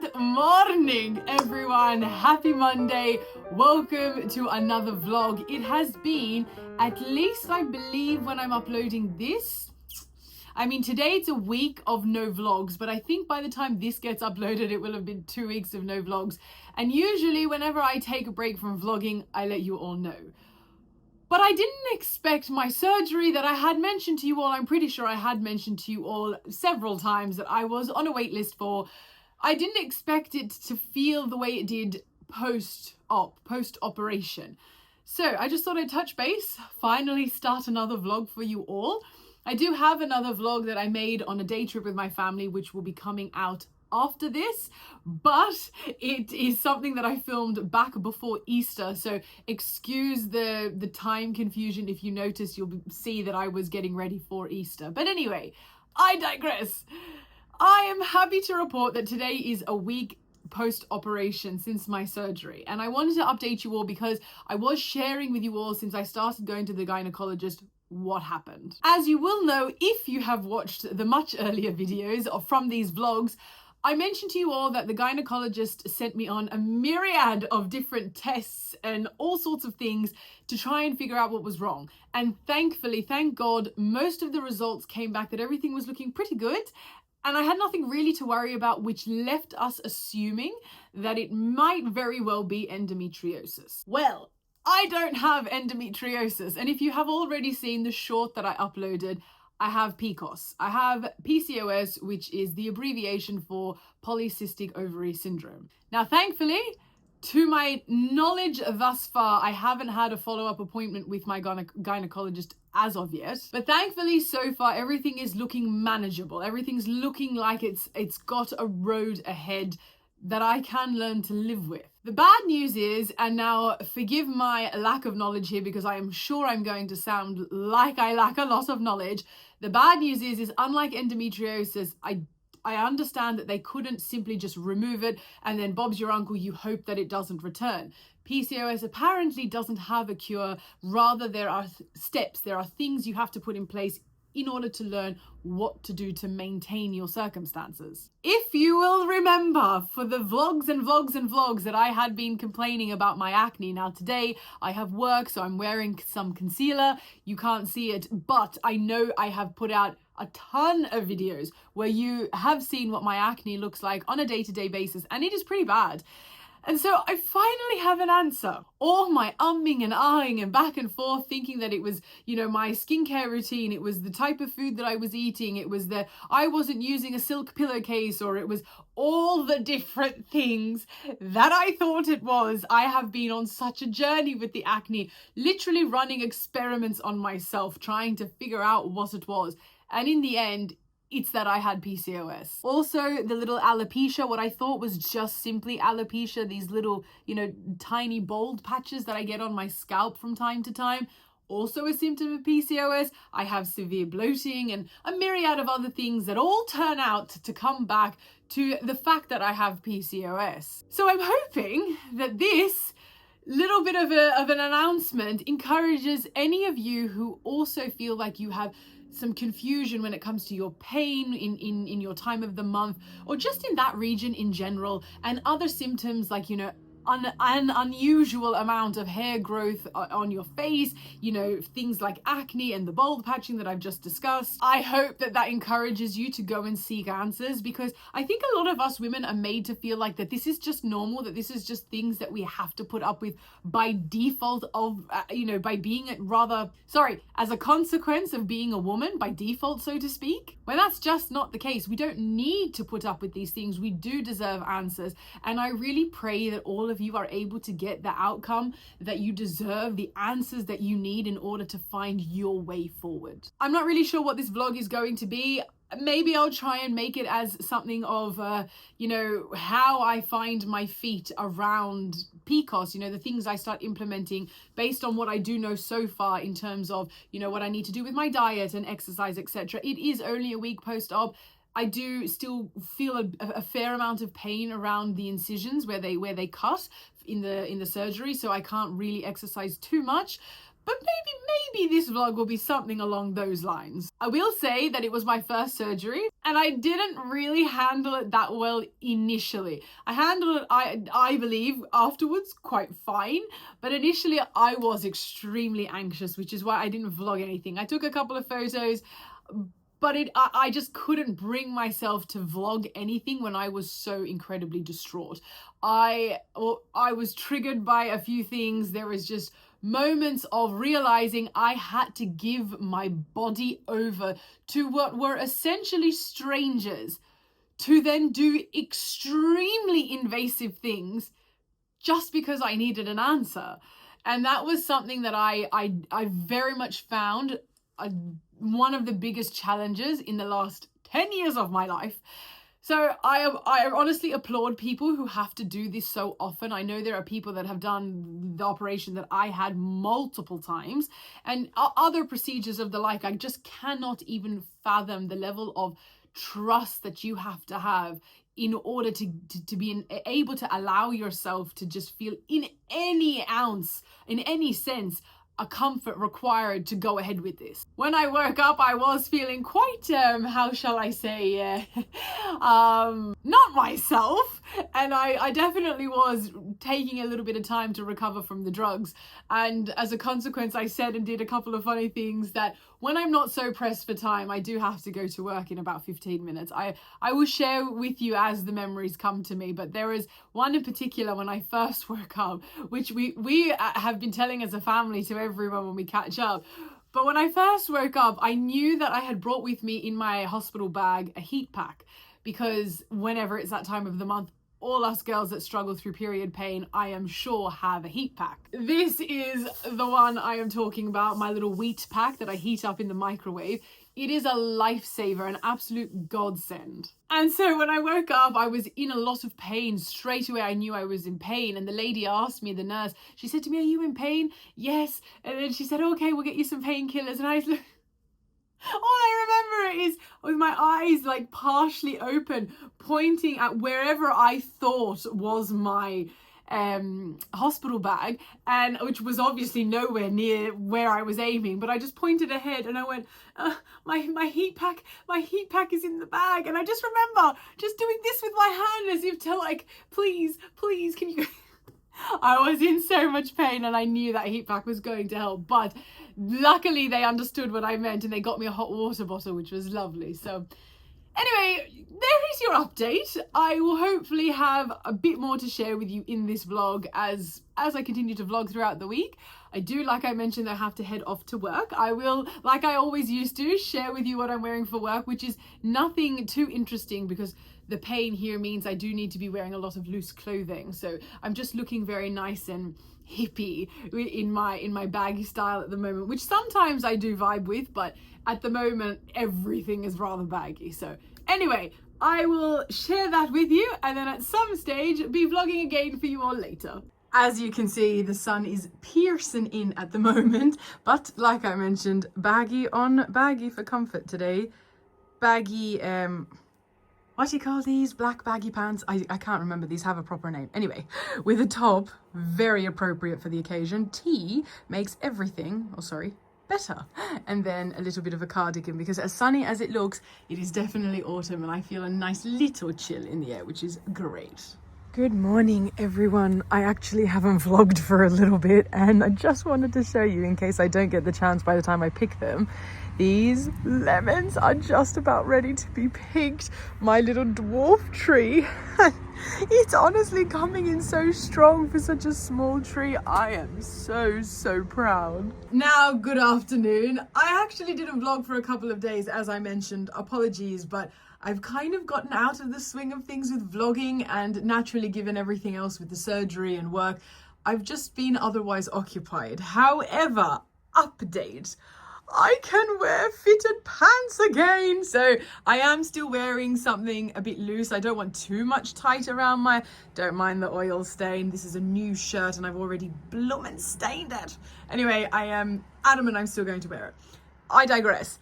Good morning, everyone. Happy Monday. Welcome to another vlog. It has been, at least I believe when I'm uploading this, today it's a week of no vlogs, but I think by the time this gets uploaded, it will have been 2 weeks of no vlogs. And usually whenever I take a break from vlogging, I let you all know. But I didn't expect my surgery that I had mentioned to you all. I'm pretty sure I had mentioned to you all several times that I was on a wait list for. I didn't expect it to feel the way it did post-operation. So I just thought I'd touch base, finally start another vlog for you all. I do have another vlog that I made on a day trip with my family, which will be coming out after this, but it is something that I filmed back before Easter, so excuse the time confusion. If you notice, you'll see that I was getting ready for Easter. But anyway, I digress. I am happy to report that today is a week post-operation since my surgery, and I wanted to update you all because I was sharing with you all since I started going to the gynecologist what happened. As you will know, if you have watched the much earlier videos from these vlogs, I mentioned to you all that the gynecologist sent me on a myriad of different tests and all sorts of things to try and figure out what was wrong. And thankfully, thank God, most of the results came back that everything was looking pretty good. And I had nothing really to worry about, which left us assuming that it might very well be endometriosis. Well, I don't have endometriosis. And if you have already seen the short that I uploaded, I have PCOS. I have PCOS, which is the abbreviation for polycystic ovary syndrome. Now, thankfully, to my knowledge thus far, I haven't had a follow-up appointment with my gynecologist as of yet. But thankfully, so far, everything is looking manageable. Everything's looking like it's got a road ahead that I can learn to live with. The bad news is, and now forgive my lack of knowledge here because I am sure I'm going to sound like I lack a lot of knowledge. The bad news is unlike endometriosis, I understand that they couldn't simply just remove it and then Bob's your uncle, you hope that it doesn't return. PCOS apparently doesn't have a cure. Rather, there are steps, there are things you have to put in place in order to learn what to do to maintain your circumstances. If you will remember, for the vlogs and vlogs and vlogs that I had been complaining about my acne, now today I have work, so I'm wearing some concealer. You can't see it, but I know I have put out a ton of videos where you have seen what my acne looks like on a day-to-day basis, and it is pretty bad. And so I finally have an answer. All my umming and ahhing and back and forth thinking that it was, my skincare routine, it was the type of food that I was eating, it was that I wasn't using a silk pillowcase, or it was all the different things that I thought it was. I have been on such a journey with the acne, literally running experiments on myself, trying to figure out what it was. And in the end, it's that I had PCOS. Also, the little alopecia, what I thought was just simply alopecia, these little, tiny bald patches that I get on my scalp from time to time, also a symptom of PCOS. I have severe bloating and a myriad of other things that all turn out to come back to the fact that I have PCOS. So I'm hoping that this little bit of an announcement encourages any of you who also feel like you have some confusion when it comes to your pain in your time of the month, or just in that region in general, and other symptoms like, an unusual amount of hair growth on your face, things like acne and the bald patching that I've just discussed. I hope that encourages you to go and seek answers, because I think a lot of us women are made to feel like that this is just normal, that this is just things that we have to put up with by default of, by being as a consequence of being a woman by default, so to speak. When that's just not the case. We don't need to put up with these things. We do deserve answers. And I really pray that all of you are able to get the outcome that you deserve, the answers that you need in order to find your way forward. I'm not really sure what this vlog is going to be. Maybe I'll try and make it as something of, how I find my feet around PCOS, the things I start implementing based on what I do know so far in terms of, what I need to do with my diet and exercise, etc. It is only a week post-op. I do still feel a fair amount of pain around the incisions where they cut in the surgery, so I can't really exercise too much. But maybe this vlog will be something along those lines. I will say that it was my first surgery and I didn't really handle it that well initially. I handled it, I believe, afterwards quite fine, but initially I was extremely anxious, which is why I didn't vlog anything. I took a couple of photos, but I just couldn't bring myself to vlog anything when I was so incredibly distraught. I was triggered by a few things. There was just moments of realizing I had to give my body over to what were essentially strangers to then do extremely invasive things just because I needed an answer. And that was something that I very much found one of the biggest challenges in the last 10 years of my life. So I honestly applaud people who have to do this so often. I know there are people that have done the operation that I had multiple times and other procedures of the like. I just cannot even fathom the level of trust that you have to have in order to be able to allow yourself to just feel in any ounce, in any sense, a comfort required to go ahead with this. When I woke up, I was feeling quite, how shall I say, not myself. And I definitely was taking a little bit of time to recover from the drugs. And as a consequence, I said and did a couple of funny things that when I'm not so pressed for time, I do have to go to work in about 15 minutes. I will share with you as the memories come to me, but there is one in particular when I first woke up, which we have been telling as a family to everyone when we catch up. But when I first woke up, I knew that I had brought with me in my hospital bag a heat pack, because whenever it's that time of the month, all us girls that struggle through period pain, I am sure, have a heat pack. This is the one I am talking about, my little wheat pack that I heat up in the microwave. It is a lifesaver, an absolute godsend. And so when I woke up, I was in a lot of pain. Straight away, I knew I was in pain. And the lady asked me, the nurse, she said to me, "Are you in pain?" "Yes." And then she said, "Okay, we'll get you some painkillers." And I was like, all I remember is with my eyes like partially open, pointing at wherever I thought was my hospital bag, and which was obviously nowhere near where I was aiming, but I just pointed ahead and I went, my heat pack is in the bag. And I just remember just doing this with my hand as if to like, please, can you I was in so much pain and I knew that heat pack was going to help, but luckily they understood what I meant and they got me a hot water bottle, which was lovely. So anyway, there is your update. I will hopefully have a bit more to share with you in this vlog as I continue to vlog throughout the week. I do, like I mentioned, I have to head off to work. I will, like I always used to, share with you what I'm wearing for work, which is nothing too interesting because the pain here means I do need to be wearing a lot of loose clothing. So I'm just looking very nice and hippie in my baggy style at the moment, which sometimes I do vibe with, but at the moment everything is rather baggy. So anyway, I will share that with you and then at some stage be vlogging again for you all later. As you can see, the sun is piercing in at the moment, but like I mentioned, baggy on baggy for comfort today. Baggy, what do you call these? Black baggy pants? I can't remember. These have a proper name. Anyway, with a top, very appropriate for the occasion. Tea makes everything, better. And then a little bit of a cardigan, because as sunny as it looks, it is definitely autumn and I feel a nice little chill in the air, which is great. Good morning, everyone. I actually haven't vlogged for a little bit and I just wanted to show you, in case I don't get the chance by the time I pick them, these lemons are just about ready to be picked. My little dwarf tree. It's honestly coming in so strong for such a small tree. I am so proud. Now, good afternoon. I actually didn't vlog for a couple of days, as I mentioned. Apologies, but I've kind of gotten out of the swing of things with vlogging, and naturally, given everything else with the surgery and work, I've just been otherwise occupied. However, update. I can wear fitted pants again. So I am still wearing something a bit loose. I don't want too much tight around my, don't mind the oil stain. This is a new shirt and I've already bloomin' stained it. Anyway, I am adamant I'm still going to wear it. I digress.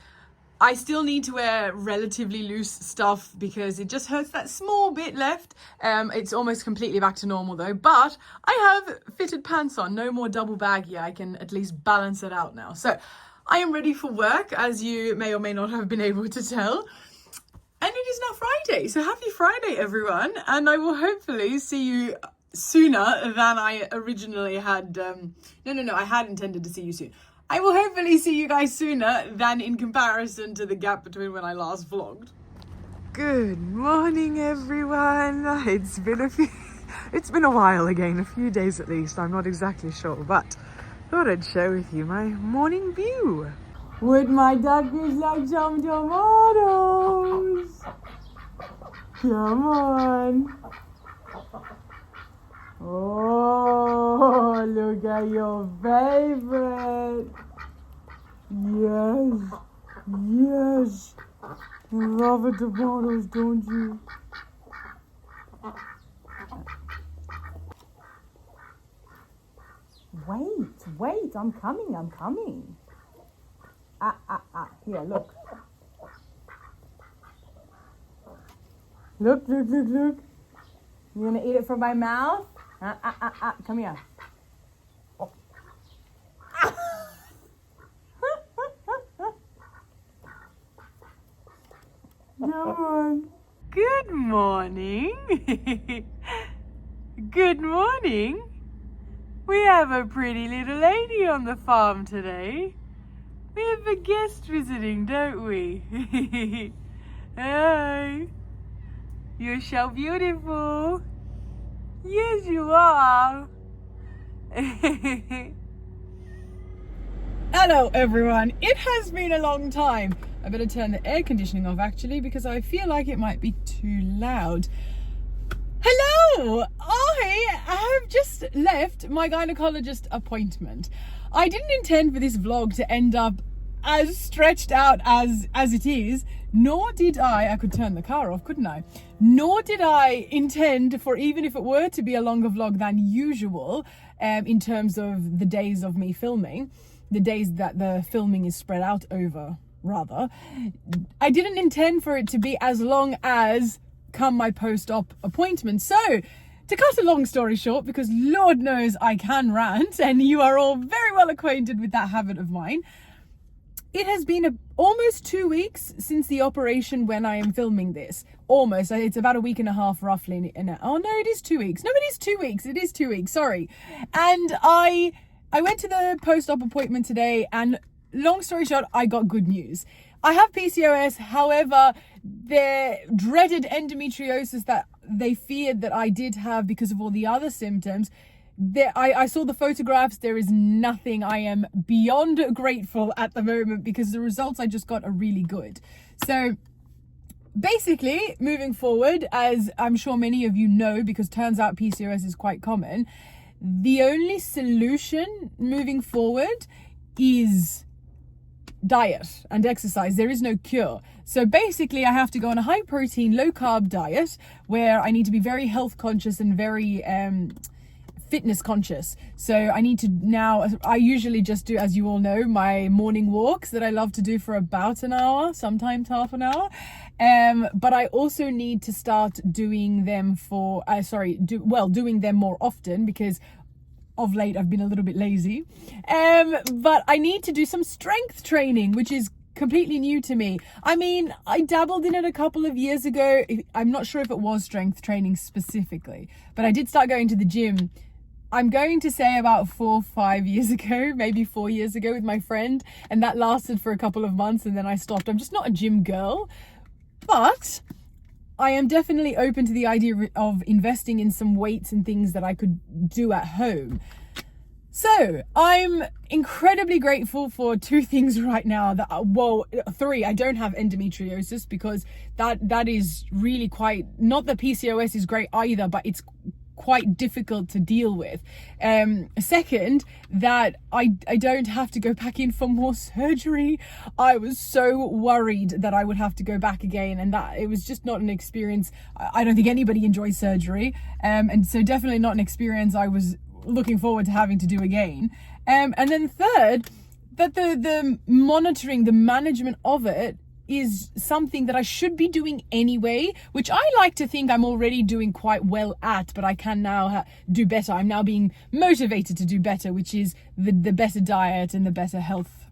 I still need to wear relatively loose stuff because it just hurts that small bit left. It's almost completely back to normal though, but I have fitted pants on, no more double baggy. I can at least balance it out now. So I am ready for work, as you may or may not have been able to tell. And it is now Friday, so happy Friday everyone. And I will hopefully see you sooner than I originally had. I had intended to see you soon. I will hopefully see you guys sooner than in comparison to the gap between when I last vlogged. Good morning, everyone. It's been a while again, a few days at least. I'm not exactly sure, but thought I'd share with you my morning view. Would my duckies like some tomatoes? Come on. Oh, look at your favorite. Yes, yes. Love the tomatoes, don't you? Wait, I'm coming. Here, look. Look. You gonna eat it from my mouth? Come here. Come on. Good morning. Good morning. We have a pretty little lady on the farm today. We have a guest visiting, don't we? Hi. You're so beautiful. Yes, you are. Hello, everyone. It has been a long time. I better turn the air conditioning off, actually, because I feel like it might be too loud. Hello! I have just left my gynecologist appointment. I didn't intend for this vlog to end up as stretched out as it is, nor did I could turn the car off, couldn't I? Nor did I intend for, even if it were to be a longer vlog than usual, in terms of the days of me filming, the days that the filming is spread out over, rather. I didn't intend for it to be as long as come my post-op appointment. So, to cut a long story short, because Lord knows I can rant, and you are all very well acquainted with that habit of mine, it has been almost 2 weeks since the operation when I am filming this. Almost. It's about a week and a half roughly. Oh no, it is 2 weeks. No, it is 2 weeks. It is 2 weeks. Sorry. And I went to the post-op appointment today, and long story short, I got good news. I have PCOS, however, the dreaded endometriosis that they feared that I did have because of all the other symptoms, I saw the photographs. There is nothing. I am beyond grateful at the moment because the results I just got are really good. So basically, moving forward, as I'm sure many of you know, because turns out PCOS is quite common, the only solution moving forward is diet and exercise. There is no cure. So basically I have to go on a high protein, low carb diet where I need to be very health conscious and very fitness conscious. So I need to now, I usually just do, as you all know, my morning walks that I love to do for about an hour, sometimes half an hour. But I also need to start doing them doing them more often, because of late I've been a little bit lazy. But I need to do some strength training, which is completely new to me. I mean, I dabbled in it a couple of years ago. I'm not sure if it was strength training specifically, but I did start going to the gym. I'm going to say about 4 or 5 years ago, maybe 4 years ago, with my friend, and that lasted for a couple of months and then I stopped. I'm just not a gym girl, but I am definitely open to the idea of investing in some weights and things that I could do at home. So I'm incredibly grateful for 2 things right now. Well, 3. I don't have endometriosis, because that is really quite, not that PCOS is great either, but it's quite difficult to deal with. Second, that I don't have to go back in for more surgery. I was so worried that I would have to go back again, and that it was just not an experience. I don't think anybody enjoys surgery, and so definitely not an experience I was looking forward to having to do again. And then third, that the monitoring, the management of it is something that I should be doing anyway, which I like to think I'm already doing quite well at, but I can now do better. I'm now being motivated to do better, which is the better diet and the better health,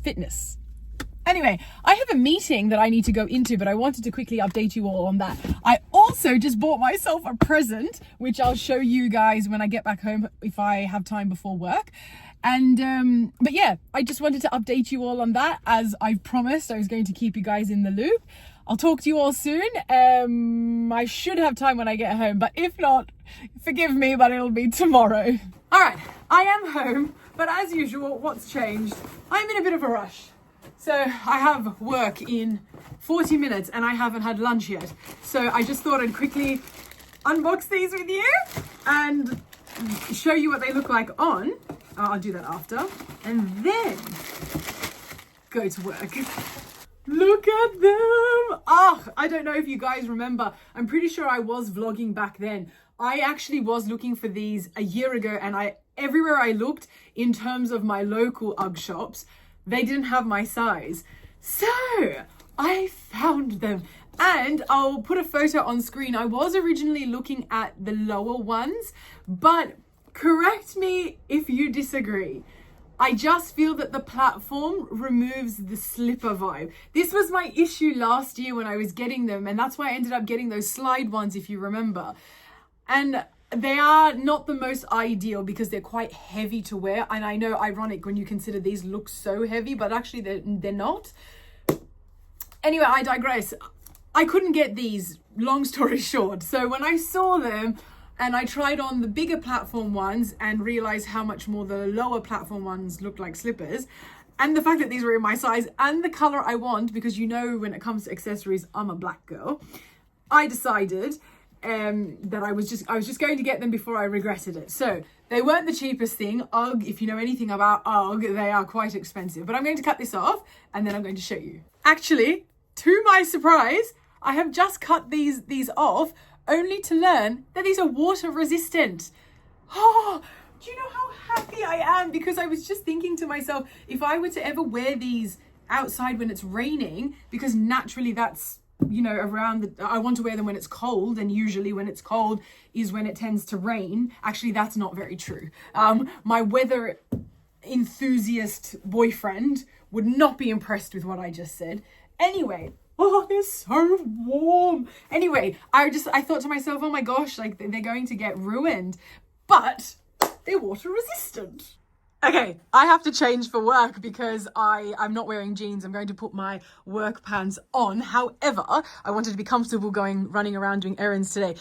fitness. Anyway, I have a meeting that I need to go into, but I wanted to quickly update you all on that. I also just bought myself a present, which I'll show you guys when I get back home if I have time before work. And but yeah, I just wanted to update you all on that. As I've promised, I was going to keep you guys in the loop. I'll talk to you all soon. I should have time when I get home, but if not, forgive me, but it'll be tomorrow. All right, I am home, but as usual, what's changed? I'm in a bit of a rush. So I have work in 40 minutes and I haven't had lunch yet. So I just thought I'd quickly unbox these with you and show you what they look like on. I'll do that after. And then go to work. Look at them. I don't know if you guys remember. I'm pretty sure I was vlogging back then. I actually was looking for these a year ago, and everywhere I looked in terms of my local UGG shops, they didn't have my size. So I found them, and I'll put a photo on screen. I was originally looking at the lower ones, but correct me if you disagree. I just feel that the platform removes the slipper vibe. This was my issue last year when I was getting them, and that's why I ended up getting those slide ones, if you remember. And they are not the most ideal because they're quite heavy to wear. And I know, ironic when you consider these look so heavy, but actually they're not. Anyway, I digress. I couldn't get these, long story short. So when I saw them and I tried on the bigger platform ones and realized how much more the lower platform ones looked like slippers, and the fact that these were in my size and the color I want, because you know when it comes to accessories, I'm a black girl, I decided that I was just going to get them before I regretted it. So they weren't the cheapest thing. UGG, if you know anything about UGG, they are quite expensive. But I'm going to cut this off and then I'm going to show you. Actually, to my surprise, I have just cut these off only to learn that these are water resistant. Oh, do you know how happy I am? Because I was just thinking to myself, if I were to ever wear these outside when it's raining, because naturally that's, you know, I want to wear them when it's cold, and usually when it's cold is when it tends to rain. Actually, that's not very true. My weather enthusiast boyfriend would not be impressed with what I just said. Anyway, they're so warm. Anyway, I thought to myself, oh my gosh, like they're going to get ruined, but they're water resistant. Okay, I have to change for work because I'm not wearing jeans. I'm going to put my work pants on. However, I wanted to be comfortable running around doing errands today.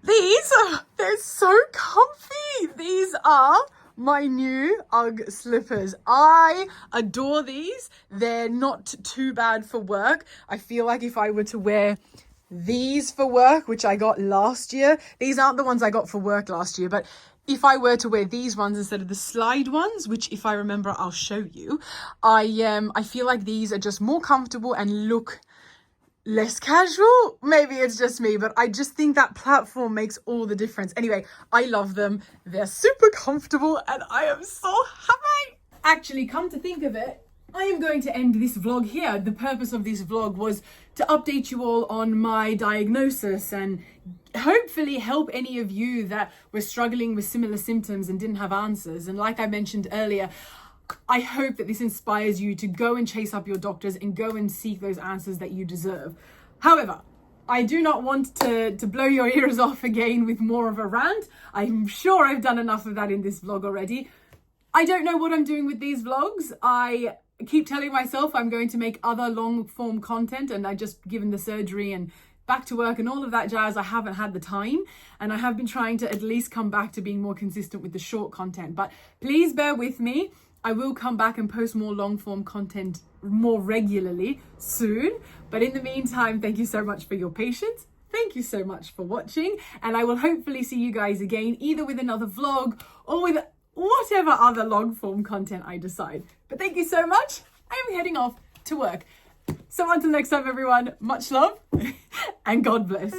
They're so comfy. These are my new UGG slippers. I adore these. They're not too bad for work. I feel like if I were to wear these for work, which I got last year, these aren't the ones I got for work last year, but if I were to wear these ones instead of the slide ones, which if I remember, I'll show you, I feel like these are just more comfortable and look less casual. Maybe it's just me, but I just think that platform makes all the difference. Anyway, I love them. They're super comfortable and I am so happy. Actually, come to think of it, I am going to end this vlog here. The purpose of this vlog was to update you all on my diagnosis and hopefully help any of you that were struggling with similar symptoms and didn't have answers. And like I mentioned earlier, I hope that this inspires you to go and chase up your doctors and go and seek those answers that you deserve. However, I do not want to blow your ears off again with more of a rant. I'm sure I've done enough of that in this vlog already. I don't know what I'm doing with these vlogs. I keep telling myself I'm going to make other long form content, and I just, given the surgery and back to work and all of that jazz, I haven't had the time, and I have been trying to at least come back to being more consistent with the short content. But please bear with me. I will come back and post more long form content more regularly soon. But in the meantime, thank you so much for your patience. Thank you so much for watching, and I will hopefully see you guys again, either with another vlog or with whatever other long form content I decide. But thank you so much. I am heading off to work. So until next time, everyone, much love and God bless.